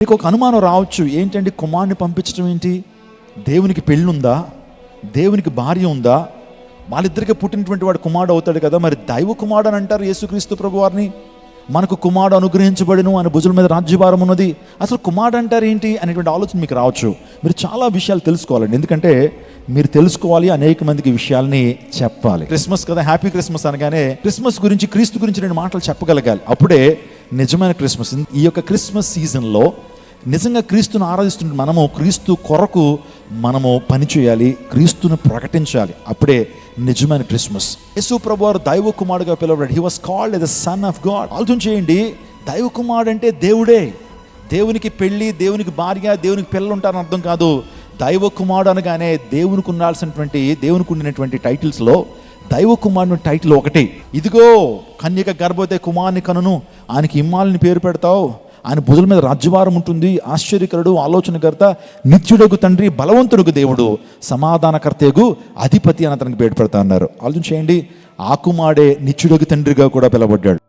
మీకు ఒక అనుమానం రావచ్చు, ఏంటండి కుమారుని పంపించడం ఏంటి? దేవునికి పెళ్ళి ఉందా? దేవునికి భార్య ఉందా? వాళ్ళిద్దరికీ పుట్టినటువంటి వాడు కుమారుడు అవుతాడు కదా, మరి దైవ కుమారుడు అని అంటారు యేసుక్రీస్తు ప్రభు వారిని. మనకు కుమారుడు అనుగ్రహించబడిను, ఆయన భుజుల మీద రాజ్యభారం ఉన్నది, అసలు కుమారుడు అంటారు ఏంటి అనేటువంటి ఆలోచన మీకు రావచ్చు. మీరు చాలా విషయాలు తెలుసుకోవాలండి, ఎందుకంటే మీరు తెలుసుకోవాలి, అనేక మందికి విషయాల్ని చెప్పాలి. క్రిస్మస్ కదా, హ్యాపీ క్రిస్మస్ అనగానే క్రిస్మస్ గురించి, క్రీస్తు గురించి నేను మాటలు చెప్పగలగాలి, అప్పుడే నిజమైన క్రిస్మస్. ఈ యొక్క క్రిస్మస్ సీజన్లో నిజంగా క్రీస్తును ఆరాధిస్తున్న మనము క్రీస్తు కొరకు మనము పనిచేయాలి, క్రీస్తును ప్రకటించాలి, అప్పుడే నిజమైన క్రిస్మస్. యేసు ప్రభువారు దైవ కుమారుడుగా పిలువబడ్డాడు. He was called as the son of God. ఆలోచన చేయండి, దైవ కుమారుడు అంటే దేవుడే. దేవునికి పెళ్ళి, దేవునికి భార్య, దేవునికి పిల్లలు ఉంటారని అర్థం కాదు. దైవ కుమారుడు అనగానే దేవునికి ఉండినటువంటి టైటిల్స్లో దైవ కుమారుని టైటిల్ ఒకటి. ఇదిగో కన్యక గర్భవతి కుమారుని కనును, ఆయనకి ఇమ్మాలిని పేరు పెడతావు, ఆయన భుజుల మీద రాజ్యభారం ఉంటుంది, ఆశ్చర్యకరుడు, ఆలోచనకర్త, నిత్యుడగు తండ్రి, బలవంతుడుగు దేవుడు, సమాధానకర్తయగు అధిపతి అని అతనికి పేరు పెడతా అన్నారు. ఆలోచన చేయండి, ఆ కుమారుడే నిత్యుడగు తండ్రిగా కూడా పిలవబడ్డాడు.